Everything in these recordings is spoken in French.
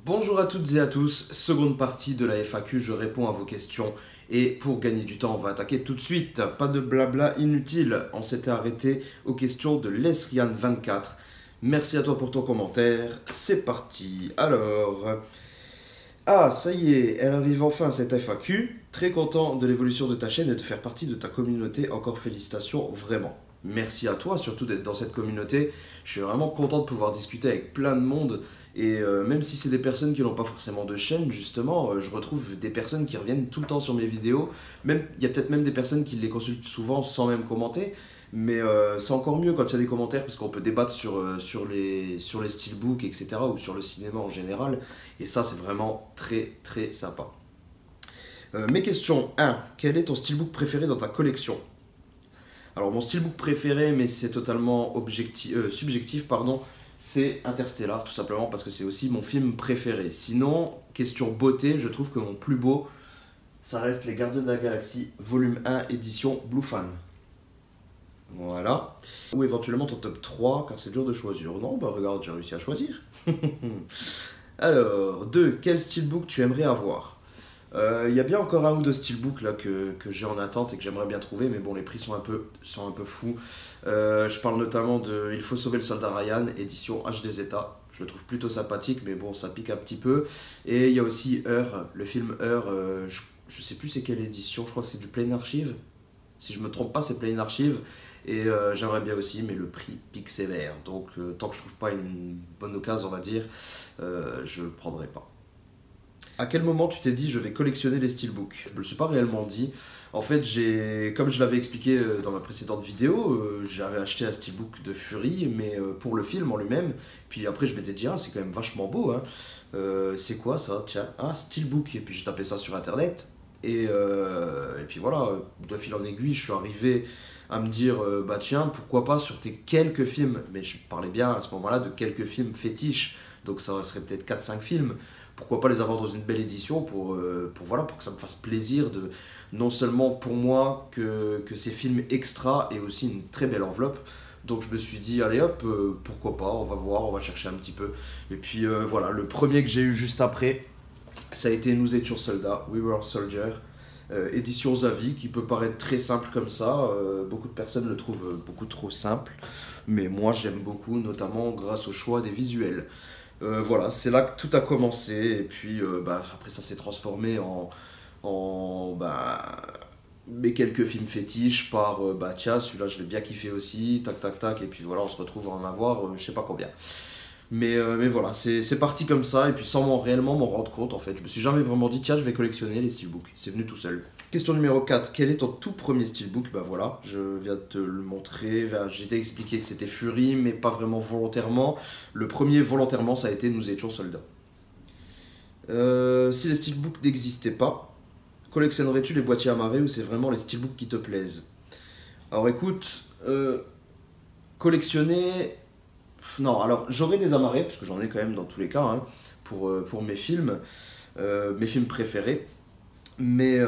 Bonjour à toutes et à tous, seconde partie de la FAQ, je réponds à vos questions et pour gagner du temps on va attaquer tout de suite, pas de blabla inutile, on s'était arrêté aux questions de Lesrian24. Merci à toi pour ton commentaire, c'est parti. Alors, ça y est, elle arrive enfin à cette FAQ, très content de l'évolution de ta chaîne et de faire partie de ta communauté, encore félicitations vraiment. Merci à toi surtout d'être dans cette communauté, je suis vraiment content de pouvoir discuter avec plein de monde. Et même si c'est des personnes qui n'ont pas forcément de chaîne, justement, je retrouve des personnes qui reviennent tout le temps sur mes vidéos. Même, il y a peut-être même des personnes qui les consultent souvent sans même commenter. Mais c'est encore mieux quand il y a des commentaires parce qu'on peut débattre sur les steelbooks, etc. ou sur le cinéma en général. Et ça, c'est vraiment très très sympa. Mes questions. 1. Quel est ton steelbook préféré dans ta collection? Alors, mon steelbook préféré, mais c'est totalement subjectif, pardon. C'est Interstellar, tout simplement parce que c'est aussi mon film préféré. Sinon, question beauté, je trouve que mon plus beau, ça reste Les Gardiens de la Galaxie, volume 1, édition Blue Fan. Voilà. Ou éventuellement ton top 3, car c'est dur de choisir. Non, bah regarde, j'ai réussi à choisir. Alors, 2. Quel steelbook tu aimerais avoir? Il y a bien encore un ou deux steelbooks là que j'ai en attente et que j'aimerais bien trouver, mais bon, les prix sont un peu fous. Je parle notamment de Il faut sauver le soldat Ryan, édition HD Zeta. Je le trouve plutôt sympathique, mais bon, ça pique un petit peu. Et il y a aussi Heure, le film Heure, je sais plus c'est quelle édition, je crois que c'est du Plain Archive. Si je me trompe pas, c'est Plain Archive. Et j'aimerais bien aussi, mais le prix pique sévère. Donc, tant que je trouve pas une bonne occasion, on va dire, je le prendrai pas. À quel moment tu t'es dit je vais collectionner les steelbooks? Je ne me le suis pas réellement dit. En fait, comme je l'avais expliqué dans ma précédente vidéo, j'avais acheté un steelbook de Fury, mais pour le film en lui-même. Puis après, je m'étais dit, ah, c'est quand même vachement beau, hein. C'est quoi ça? Tiens, ah, steelbook. Et puis j'ai tapé ça sur internet. Et puis voilà, de fil en aiguille, je suis arrivé à me dire, bah tiens, pourquoi pas sur tes quelques films. Mais je parlais bien à ce moment-là de quelques films fétiches. Donc ça serait peut-être 4-5 films. Pourquoi pas les avoir dans une belle édition pour que ça me fasse plaisir de non seulement pour moi que ces films extra aient aussi une très belle enveloppe. Donc je me suis dit allez hop, pourquoi pas, on va voir, on va chercher un petit peu. Et puis voilà, le premier que j'ai eu juste après, ça a été Nous étions soldats, We Were Soldiers, édition Zavi, qui peut paraître très simple comme ça. Beaucoup de personnes le trouvent beaucoup trop simple, mais moi j'aime beaucoup, notamment grâce au choix des visuels. Voilà, c'est là que tout a commencé et puis après ça s'est transformé en mes quelques films fétiches par tiens, celui-là je l'ai bien kiffé aussi, tac tac tac, et puis voilà, on se retrouve à en avoir je sais pas combien. Mais voilà, c'est parti comme ça et puis sans réellement m'en rendre compte en fait. Je me suis jamais vraiment dit tiens, je vais collectionner les steelbooks, c'est venu tout seul. Question numéro 4, quel est ton tout premier steelbook? Bah voilà, je viens de te le montrer, j'ai expliqué que c'était Fury, mais pas vraiment volontairement. Le premier volontairement, ça a été Nous étions soldats. Si les steelbooks n'existaient pas, collectionnerais-tu les boîtiers amarrés ou c'est vraiment les steelbooks qui te plaisent? Alors écoute, collectionner... Non, alors j'aurais des amarrés, parce que j'en ai quand même dans tous les cas, hein, pour mes films préférés. Mais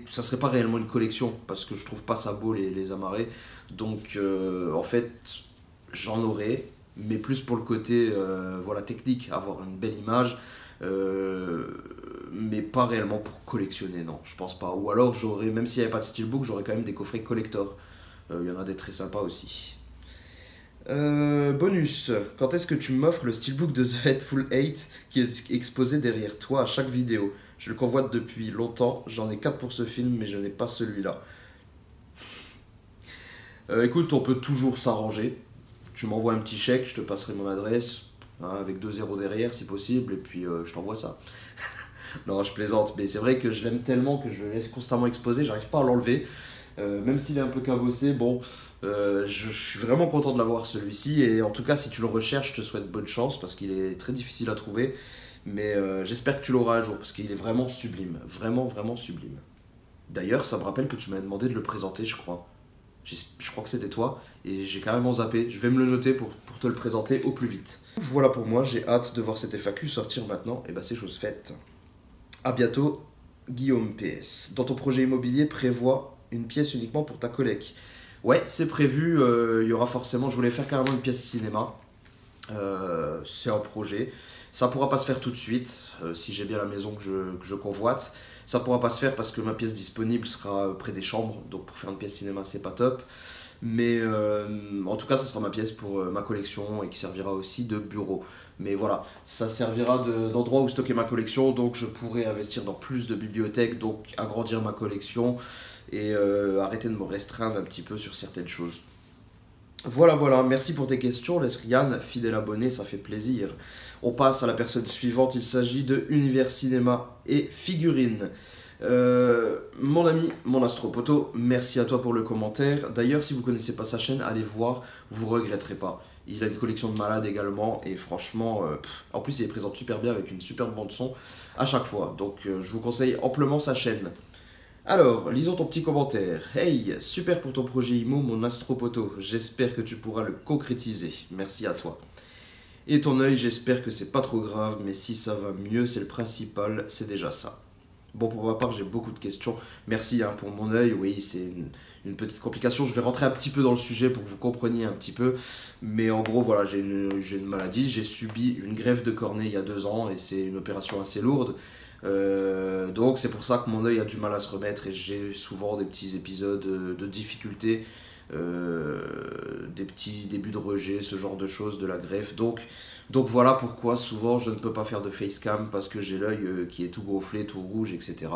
ça serait pas réellement une collection parce que je trouve pas ça beau les amarrés. Donc en fait j'en aurais, mais plus pour le côté voilà, technique, avoir une belle image, mais pas réellement pour collectionner, non, je pense pas. Ou alors j'aurais, même s'il n'y avait pas de steelbook, j'aurais quand même des coffrets collector. Il y en a des très sympas aussi. Bonus, quand est-ce que tu m'offres le steelbook de The Hateful Eight qui est exposé derrière toi à chaque vidéo? Je le convoite depuis longtemps, j'en ai 4 pour ce film mais je n'ai pas celui-là. Écoute, on peut toujours s'arranger. Tu m'envoies un petit chèque, je te passerai mon adresse, hein, avec 2 zéros derrière si possible, et puis je t'envoie ça. Non, je plaisante, mais c'est vrai que je l'aime tellement que je le laisse constamment exposé, j'arrive pas à l'enlever. Même s'il est un peu cabossé, bon, je suis vraiment content de l'avoir celui-ci. Et en tout cas, si tu le recherches, je te souhaite bonne chance parce qu'il est très difficile à trouver. Mais j'espère que tu l'auras un jour parce qu'il est vraiment sublime. Vraiment, vraiment sublime. D'ailleurs, ça me rappelle que tu m'as demandé de le présenter, je crois. Je crois que c'était toi et j'ai carrément zappé. Je vais me le noter pour te le présenter au plus vite. Voilà pour moi, j'ai hâte de voir cette FAQ sortir maintenant. Et bah, c'est chose faite. A bientôt, Guillaume PS. Dans ton projet immobilier, prévois une pièce uniquement pour ta collègue. Ouais, c'est prévu, il y aura forcément, je voulais faire carrément une pièce cinéma. C'est un projet. Ça pourra pas se faire tout de suite, si j'ai bien la maison que je convoite. Ça pourra pas se faire parce que ma pièce disponible sera près des chambres, donc pour faire une pièce cinéma, c'est pas top. Mais en tout cas, ça sera ma pièce pour ma collection et qui servira aussi de bureau. Mais voilà, ça servira d'endroit où stocker ma collection, donc je pourrai investir dans plus de bibliothèques, donc agrandir ma collection et arrêter de me restreindre un petit peu sur certaines choses. Voilà, voilà, merci pour tes questions, Lesriane, fidèle abonné, ça fait plaisir. On passe à la personne suivante, il s'agit de Univers Cinéma et Figurines. Mon ami, mon astropoto, merci à toi pour le commentaire. D'ailleurs, si vous connaissez pas sa chaîne, allez voir, vous regretterez pas. Il a une collection de malades également, et franchement, en plus il les présente super bien avec une super bande son à chaque fois. Donc je vous conseille amplement sa chaîne. Alors, lisons ton petit commentaire. Hey, super pour ton projet IMO, mon astropoto. J'espère que tu pourras le concrétiser. Merci à toi. Et ton œil, j'espère que c'est pas trop grave, mais si ça va mieux, c'est le principal, c'est déjà ça. Bon, pour ma part, j'ai beaucoup de questions. Merci hein, pour mon œil. Oui, c'est une petite complication. Je vais rentrer un petit peu dans le sujet pour que vous compreniez un petit peu. Mais en gros, voilà, j'ai une maladie. J'ai subi une greffe de cornée il y a 2 ans et c'est une opération assez lourde. Donc c'est pour ça que mon œil a du mal à se remettre et j'ai souvent des petits épisodes de difficultés, des petits débuts de rejet, ce genre de choses de la greffe. Donc voilà pourquoi souvent je ne peux pas faire de facecam parce que j'ai l'œil qui est tout gonflé, tout rouge, etc.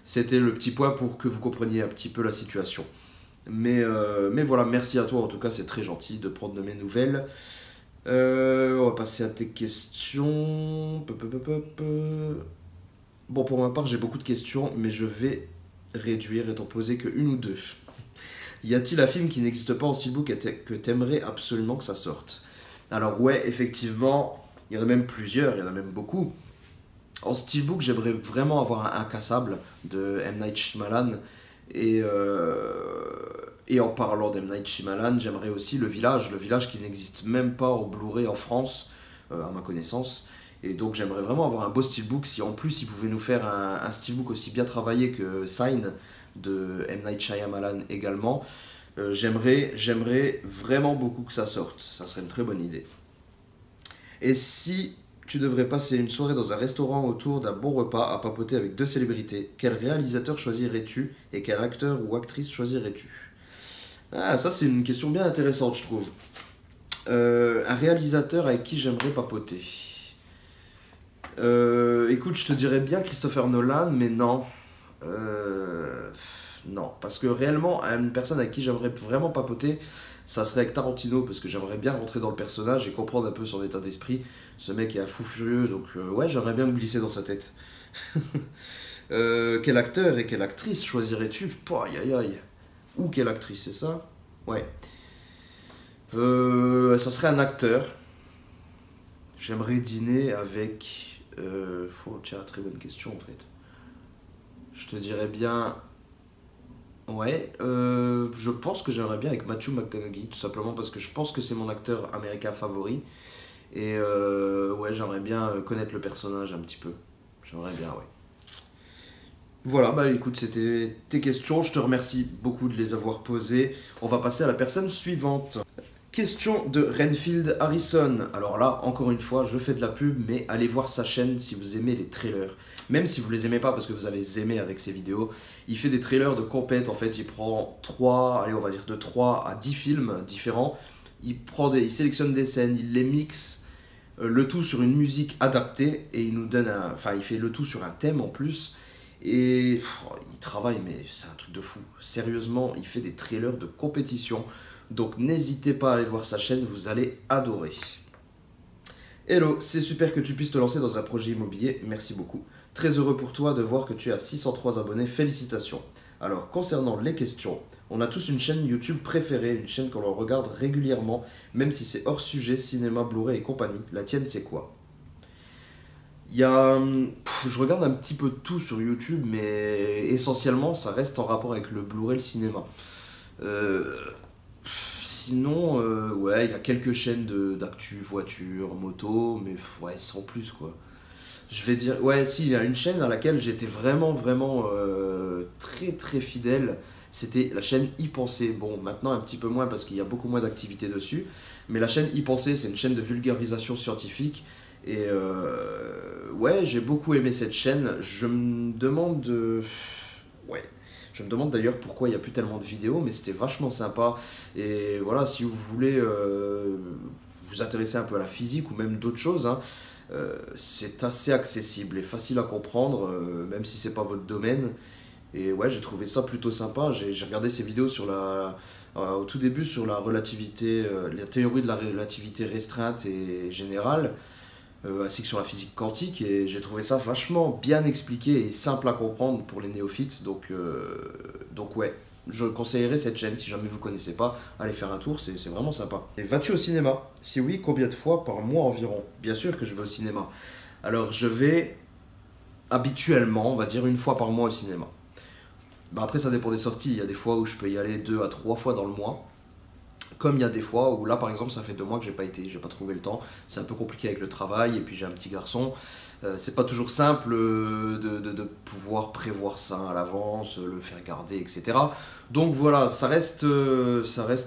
C'était le petit point pour que vous compreniez un petit peu la situation. Mais voilà, merci à toi en tout cas, c'est très gentil de prendre de mes nouvelles. On va passer à tes questions. Bon, pour ma part, j'ai beaucoup de questions, mais je vais réduire et t'en poser que une ou deux. Y a-t-il un film qui n'existe pas en steelbook et que t'aimerais absolument que ça sorte? Alors ouais, effectivement, il y en a même plusieurs, il y en a même beaucoup. En steelbook, j'aimerais vraiment avoir un Incassable de M. Night Shyamalan. Et en parlant d'M. Night Shyamalan, j'aimerais aussi le village qui n'existe même pas en Blu-ray en France, à ma connaissance. Et donc j'aimerais vraiment avoir un beau steelbook. Si en plus il pouvait nous faire un steelbook aussi bien travaillé que Sign de M. Night Shyamalan également, j'aimerais vraiment beaucoup que ça sorte. Ça serait une très bonne idée. Et si tu devrais passer une soirée dans un restaurant autour d'un bon repas à papoter avec 2 célébrités, quel réalisateur choisirais-tu et quel acteur ou actrice choisirais-tu? Ah, ça c'est une question bien intéressante, je trouve. Un réalisateur avec qui j'aimerais papoter. Écoute, je te dirais bien Christopher Nolan, mais non. Non, parce que réellement, une personne avec qui j'aimerais vraiment papoter, ça serait avec Tarantino, parce que j'aimerais bien rentrer dans le personnage et comprendre un peu son état d'esprit. Ce mec est un fou furieux, donc ouais, j'aimerais bien me glisser dans sa tête. Quel acteur et quelle actrice choisirais-tu? Aïe aïe aïe. Ou quelle actrice, c'est ça? Ouais. Ça serait un acteur. J'aimerais dîner avec... tiens, très bonne question en fait. Je te dirais bien... Ouais, je pense que j'aimerais bien avec Matthew McConaughey, tout simplement parce que je pense que c'est mon acteur américain favori. Et ouais, j'aimerais bien connaître le personnage un petit peu. J'aimerais bien, ouais. Voilà, bah écoute, c'était tes questions. Je te remercie beaucoup de les avoir posées. On va passer à la personne suivante. Question de Renfield Harrison. Alors là, encore une fois, je fais de la pub, mais allez voir sa chaîne si vous aimez les trailers. Même si vous les aimez pas parce que vous avez aimé avec ses vidéos, il fait des trailers de compète. En fait, il prend 3, allez, on va dire de 3 à 10 films différents. Il sélectionne des scènes, il les mixe, le tout sur une musique adaptée et il nous donne enfin, il fait le tout sur un thème en plus. Et il travaille, mais c'est un truc de fou. Sérieusement, il fait des trailers de compétition. Donc n'hésitez pas à aller voir sa chaîne, vous allez adorer. Hello, c'est super que tu puisses te lancer dans un projet immobilier, merci beaucoup. Très heureux pour toi de voir que tu as 603 abonnés, félicitations. Alors, concernant les questions, on a tous une chaîne YouTube préférée, une chaîne qu'on regarde régulièrement, même si c'est hors sujet, cinéma, Blu-ray et compagnie. La tienne, c'est quoi? Je regarde un petit peu de tout sur YouTube, mais essentiellement, ça reste en rapport avec le Blu-ray et le cinéma. Sinon, ouais, il y a quelques chaînes d'actu, voiture, moto, mais ouais, sans plus, quoi. Je vais dire, ouais, si, il y a une chaîne à laquelle j'étais vraiment, vraiment très, très fidèle, c'était la chaîne Y Penser. Bon, maintenant un petit peu moins parce qu'il y a beaucoup moins d'activité dessus, mais la chaîne Y Penser, c'est une chaîne de vulgarisation scientifique. Et ouais, j'ai beaucoup aimé cette chaîne. Je me demande... ouais. Je me demande d'ailleurs pourquoi il n'y a plus tellement de vidéos, mais c'était vachement sympa. Et voilà, si vous voulez vous intéresser un peu à la physique ou même d'autres choses, hein, c'est assez accessible et facile à comprendre, même si c'est pas votre domaine. Et ouais, j'ai trouvé ça plutôt sympa. J'ai regardé ces vidéos sur au tout début sur la relativité, la théorie de la relativité restreinte et générale, ainsi que sur la physique quantique, et j'ai trouvé ça vachement bien expliqué et simple à comprendre pour les néophytes. Donc ouais, je conseillerais cette chaîne si jamais vous ne connaissez pas, allez faire un tour, c'est vraiment sympa. Et vas-tu au cinéma? Si oui, combien de fois par mois environ? Bien sûr que je vais au cinéma. Alors je vais habituellement, on va dire, une fois par mois au cinéma. Bah après ça dépend des sorties, il y a des fois où je peux y aller 2 à 3 fois dans le mois. Comme il y a des fois où là par exemple ça fait 2 mois que j'ai pas été, j'ai pas trouvé le temps, c'est un peu compliqué avec le travail et puis j'ai un petit garçon, c'est pas toujours simple de pouvoir prévoir ça à l'avance, le faire garder, etc. Donc voilà, ça reste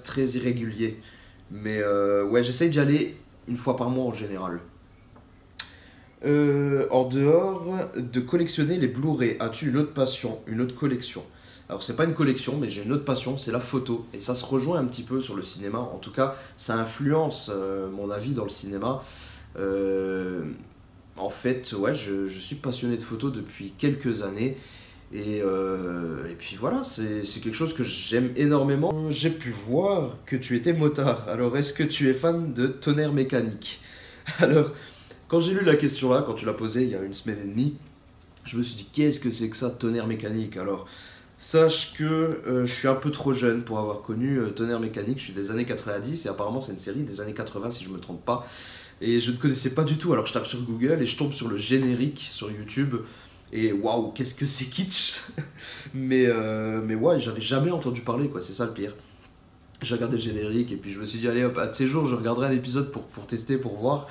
très irrégulier, mais ouais, j'essaye d'y aller une fois par mois en général. En dehors de collectionner les Blu-ray, as-tu une autre passion, une autre collection? Alors c'est pas une collection, mais j'ai une autre passion, c'est la photo. Et ça se rejoint un petit peu sur le cinéma. En tout cas, ça influence mon avis dans le cinéma. Euh, En fait, ouais, je suis passionné de photo depuis quelques années. Et puis voilà, c'est quelque chose que j'aime énormément. J'ai pu voir que tu étais motard. Alors est-ce que tu es fan de tonnerre mécanique? Alors, quand j'ai lu la question là, quand tu l'as posée il y a une semaine et demie, je me suis dit qu'est-ce que c'est que ça, tonnerre mécanique? Alors, sache que je suis un peu trop jeune pour avoir connu Tonnerre Mécanique, je suis des années 90 et apparemment c'est une série des années 80 si je me trompe pas. Et je ne connaissais pas du tout, alors je tape sur Google et je tombe sur le générique sur YouTube et waouh, qu'est-ce que c'est kitsch. Mais ouais, j'avais jamais entendu parler quoi, c'est ça le pire. J'ai regardé le générique et puis je me suis dit allez hop, un de ces jours je regarderai un épisode pour tester, pour voir.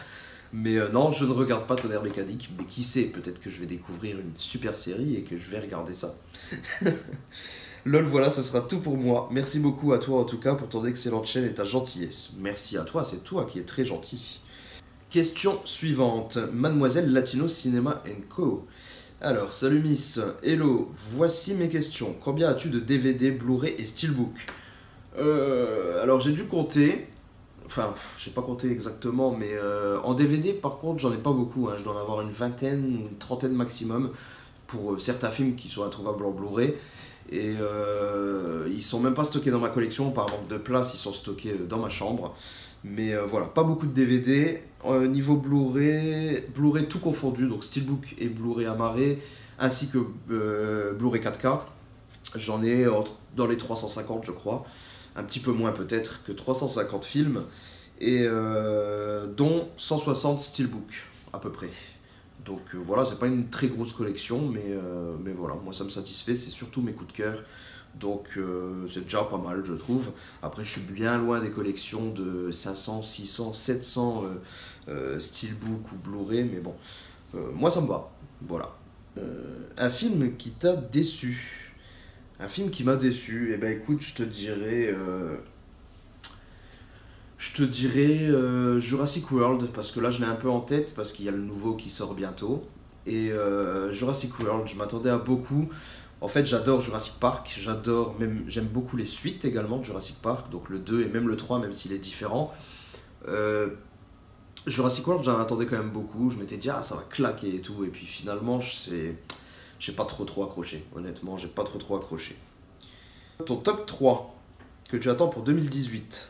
Mais non, je ne regarde pas Tonnerre Mécanique, mais qui sait, peut-être que je vais découvrir une super série et que je vais regarder ça. Lol, voilà, ce sera tout pour moi. Merci beaucoup à toi en tout cas pour ton excellente chaîne et ta gentillesse. Merci à toi, c'est toi qui es très gentil. Question suivante. Mademoiselle Latino Cinema Co. Alors, salut Miss, hello, voici mes questions. Combien as-tu de DVD, Blu-ray et Steelbook? Alors j'ai dû compter. Enfin, je sais pas compter exactement, mais en DVD, par contre, j'en ai pas beaucoup, hein. Je dois en avoir une vingtaine ou une trentaine maximum pour certains films qui sont introuvables en Blu-ray. Et ils sont même pas stockés dans ma collection, par manque de place, ils sont stockés dans ma chambre. Mais voilà, pas beaucoup de DVD. Niveau Blu-ray, Blu-ray tout confondu, donc Steelbook et Blu-ray amarré, ainsi que Blu-ray 4K. J'en ai dans les 350, je crois. Un petit peu moins peut-être que 350 films, et dont 160 steelbook à peu près. Donc voilà, c'est pas une très grosse collection, mais voilà, moi ça me satisfait, c'est surtout mes coups de cœur. Donc c'est déjà pas mal, je trouve. Après, je suis bien loin des collections de 500, 600, 700 steelbook ou Blu-ray, mais bon, moi ça me va. Voilà. Un film qui t'a déçu? Un film qui m'a déçu, eh ben écoute, je te dirais Jurassic World, parce que là je l'ai un peu en tête, parce qu'il y a le nouveau qui sort bientôt. Et Jurassic World, je m'attendais à beaucoup. En fait, j'adore Jurassic Park, j'aime beaucoup les suites également de Jurassic Park, donc le 2 et même le 3, même s'il est différent. Euh, Jurassic World, j'en attendais quand même beaucoup, je m'étais dit, ah ça va claquer et tout, et puis finalement, j'ai pas trop accroché, honnêtement, j'ai pas trop accroché. Ton top 3 que tu attends pour 2018.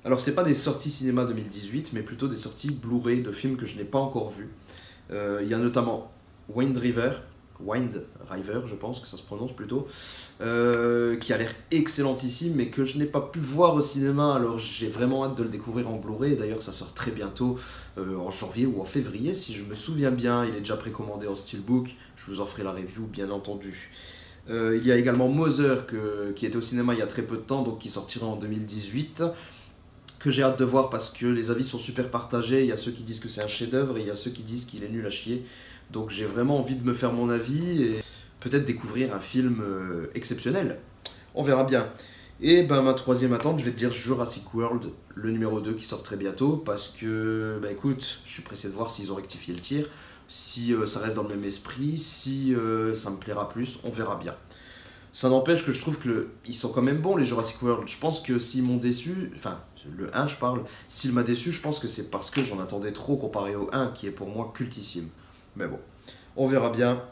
Alors, c'est pas des sorties cinéma 2018, mais plutôt des sorties Blu-ray de films que je n'ai pas encore vus. Il y a notamment Wind River, je pense que ça se prononce plutôt, qui a l'air excellentissime, mais que je n'ai pas pu voir au cinéma, alors j'ai vraiment hâte de le découvrir en Blu-ray. D'ailleurs, ça sort très bientôt, en janvier ou en février, si je me souviens bien. Il est déjà précommandé en Steelbook, je vous en ferai la review, bien entendu. Il y a également Mother, qui était au cinéma il y a très peu de temps, donc qui sortira en 2018, que j'ai hâte de voir parce que les avis sont super partagés. Il y a ceux qui disent que c'est un chef-d'œuvre et il y a ceux qui disent qu'il est nul à chier. Donc j'ai vraiment envie de me faire mon avis et peut-être découvrir un film exceptionnel. On verra bien. Et ben ma troisième attente, je vais te dire Jurassic World, le numéro 2 qui sort très bientôt, parce que, bah écoute, je suis pressé de voir s'ils ont rectifié le tir, si ça reste dans le même esprit, si ça me plaira plus, on verra bien. Ça n'empêche que je trouve que ils sont quand même bons les Jurassic World. Je pense que s'ils m'ont déçu, enfin le 1 je parle, s'il m'a déçu, je pense que c'est parce que j'en attendais trop comparé au 1 qui est pour moi cultissime. Mais bon, on verra bien,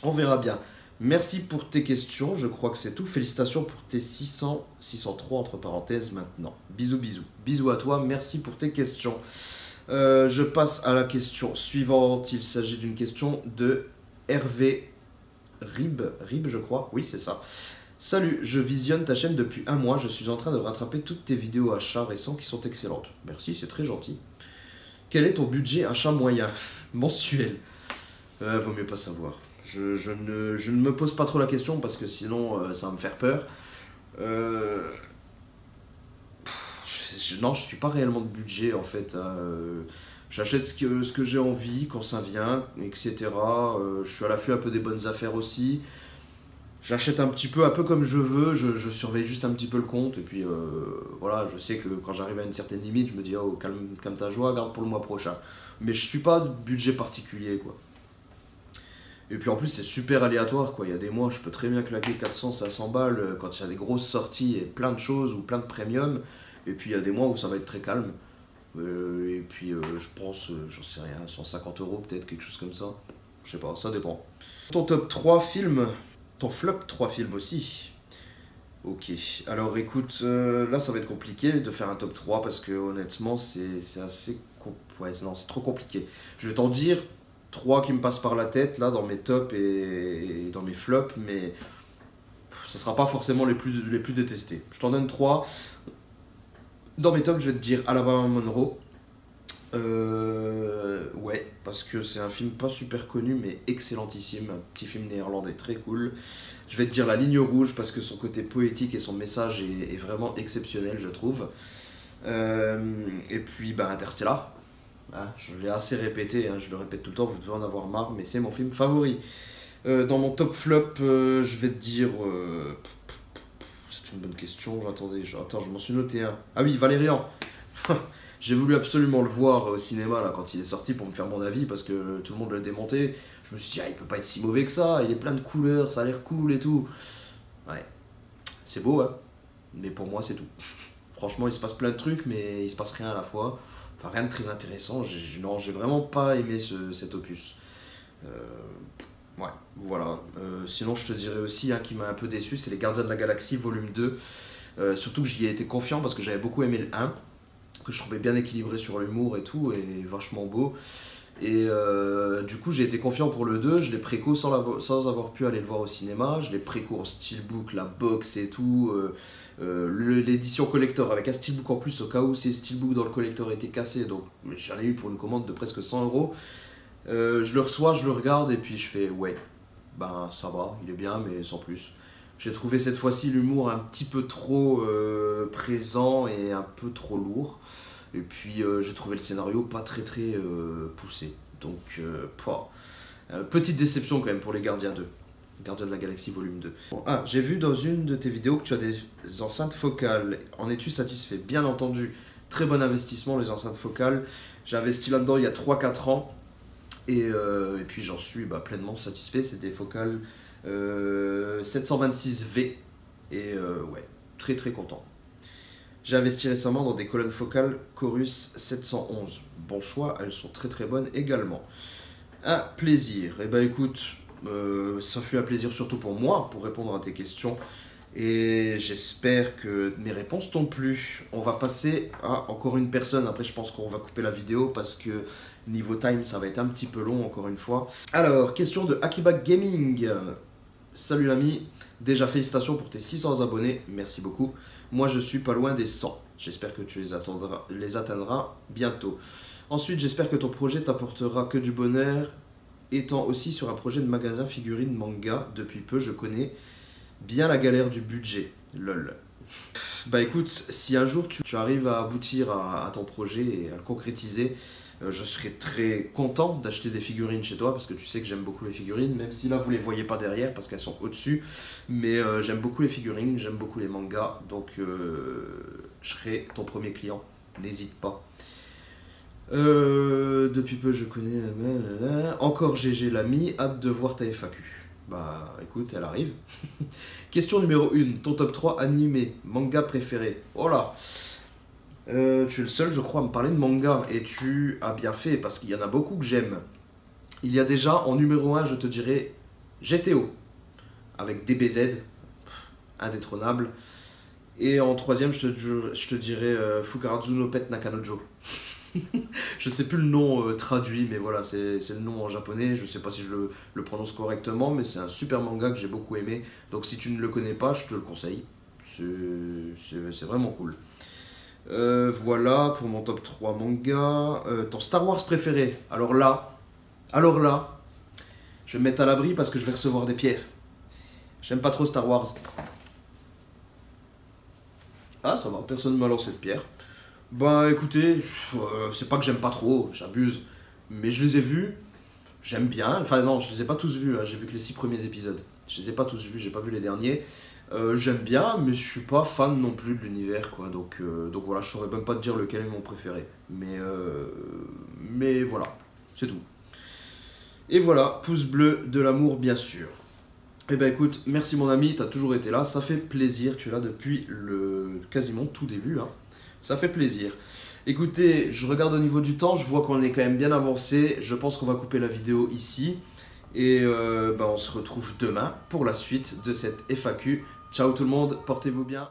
on verra bien. Merci pour tes questions, je crois que c'est tout. Félicitations pour tes 603 entre parenthèses maintenant. Bisous, bisous. Bisous à toi, merci pour tes questions. Je passe à la question suivante. Il s'agit d'une question de Hervé Rib je crois. Oui, c'est ça. Salut, je visionne ta chaîne depuis un mois. Je suis en train de rattraper toutes tes vidéos achats récents qui sont excellentes. Merci, c'est très gentil. Quel est ton budget achat moyen mensuel? Vaut mieux pas savoir. Je ne me pose pas trop la question parce que sinon ça va me faire peur. Non, je suis pas réellement de budget en fait. J'achète ce que j'ai envie quand ça vient, etc. Je suis à l'affût un peu des bonnes affaires aussi. J'achète un peu comme je veux. Je surveille juste un petit peu le compte. Et puis voilà, je sais que quand j'arrive à une certaine limite, je me dis oh, calme ta joie, garde pour le mois prochain. Mais je suis pas de budget particulier quoi. Et puis en plus, c'est super aléatoire quoi. Il y a des mois, je peux très bien claquer 400, 500 balles quand il y a des grosses sorties et plein de choses ou plein de premium. Et puis il y a des mois où ça va être très calme. Et puis je pense, j'en sais rien, 150 euros peut-être, quelque chose comme ça. Je sais pas, ça dépend. Ton top 3 films, ton flop 3 films aussi. Ok, alors écoute, là ça va être compliqué de faire un top 3 parce que honnêtement c'est assez... Ouais, non, c'est trop compliqué. Je vais t'en dire 3 qui me passent par la tête là dans mes tops et dans mes flops, mais ce sera pas forcément les plus détestés. Je t'en donne 3. Dans mes tops, je vais te dire Alabama Monroe. Ouais, parce que c'est un film pas super connu, mais excellentissime. Un petit film néerlandais très cool. Je vais te dire La Ligne Rouge, parce que son côté poétique et son message est vraiment exceptionnel, je trouve. Et puis, bah, Interstellar. Hein, je l'ai assez répété, hein, je le répète tout le temps, vous devez en avoir marre, mais c'est mon film favori. Dans mon top flop, je vais te dire... c'est une bonne question, attends, je m'en suis noté un. Ah oui, Valérian. J'ai voulu absolument le voir au cinéma là, quand il est sorti pour me faire mon avis parce que tout le monde l'a démonté. Je me suis dit, ah, il peut pas être si mauvais que ça, il est plein de couleurs, ça a l'air cool et tout. Ouais, c'est beau, hein, mais pour moi c'est tout. Franchement, il se passe plein de trucs, mais il se passe rien à la fois. Enfin, rien de très intéressant. Non, j'ai vraiment pas aimé cet opus. Ouais, voilà. Sinon, je te dirais aussi, qui m'a un peu déçu, c'est Les Gardiens de la Galaxie, volume 2. Surtout que j'y ai été confiant parce que j'avais beaucoup aimé le 1, que je trouvais bien équilibré sur l'humour et tout, et vachement beau. Et du coup, j'ai été confiant pour le 2, je l'ai préco sans avoir pu aller le voir au cinéma. Je l'ai préco en steelbook, la box et tout. L'édition collector avec un steelbook en plus, au cas où ces steelbooks dans le collector étaient cassés. Donc, j'en ai eu pour une commande de presque 100 euros. Je le reçois, je le regarde et puis je fais ouais, ben ça va, il est bien, mais sans plus. J'ai trouvé cette fois-ci l'humour un petit peu trop présent et un peu trop lourd. Et puis j'ai trouvé le scénario pas très poussé. Donc, petite déception quand même pour les Gardiens 2. Gardiens de la Galaxie volume 2. Bon, j'ai vu dans une de tes vidéos que tu as des enceintes focales. En es-tu satisfait? Bien entendu, très bon investissement les enceintes focales. J'ai investi là-dedans il y a 3-4 ans. Et puis j'en suis pleinement satisfait. C'est des focales 726V. Et ouais, très content. J'ai investi récemment dans des colonnes focales Chorus 711. Bon choix, elles sont très bonnes également. Un plaisir. Et écoute, ça fut un plaisir surtout pour moi pour répondre à tes questions. Et j'espère que mes réponses t'ont plu. On va passer à encore une personne. Après, je pense qu'on va couper la vidéo parce que niveau time, ça va être un petit peu long encore une fois. Alors, question de Akiba Gaming. Salut l'ami. Déjà, félicitations pour tes 600 abonnés. Merci beaucoup. Moi, je suis pas loin des 100. J'espère que tu les atteindras bientôt. Ensuite, j'espère que ton projet t'apportera que du bonheur. Étant aussi sur un projet de magasin figurines manga, depuis peu, je connais bien la galère du budget. Lol. Bah écoute, si un jour tu arrives à aboutir à ton projet et à le concrétiser, Je serais très content d'acheter des figurines chez toi parce que tu sais que j'aime beaucoup les figurines, même si là vous les voyez pas derrière parce qu'elles sont au-dessus. Mais j'aime beaucoup les figurines, j'aime beaucoup les mangas, donc je serai ton premier client, n'hésite pas. Depuis peu je connais... Encore GG l'ami, hâte de voir ta FAQ. Bah écoute, elle arrive. Question numéro 1, ton top 3 animé, manga préféré. Oh là, tu es le seul je crois à me parler de manga et tu as bien fait parce qu'il y en a beaucoup que j'aime. Il y a déjà en numéro 1 je te dirais GTO avec DBZ, indétrônable. Et en troisième je te dirais Fukarazu no Pet Nakanojo. Je sais plus le nom traduit, mais voilà, c'est le nom en japonais. Je sais pas si je le prononce correctement, mais c'est un super manga que j'ai beaucoup aimé. Donc si tu ne le connais pas, je te le conseille. C'est vraiment cool. Voilà pour mon top 3 manga. Ton Star Wars préféré. Alors là, je vais me mettre à l'abri parce que je vais recevoir des pierres. J'aime pas trop Star Wars. Ah, ça va, personne ne m'a lancé de pierre. Bah écoutez, c'est pas que j'aime pas trop, j'abuse, mais je les ai vus, j'aime bien, enfin non, je les ai pas tous vus, hein, j'ai vu que les 6 premiers épisodes, je les ai pas tous vus, j'ai pas vu les derniers. J'aime bien, mais je suis pas fan non plus de l'univers, quoi, donc voilà, je saurais même pas te dire lequel est mon préféré, mais voilà, c'est tout. Et voilà, pouce bleu de l'amour bien sûr. Eh ben écoute, merci mon ami, t'as toujours été là, ça fait plaisir, tu es là depuis le quasiment tout début, hein. Ça fait plaisir. Écoutez, je regarde au niveau du temps, je vois qu'on est quand même bien avancé. Je pense qu'on va couper la vidéo ici. Et on se retrouve demain pour la suite de cette FAQ. Ciao tout le monde, portez-vous bien.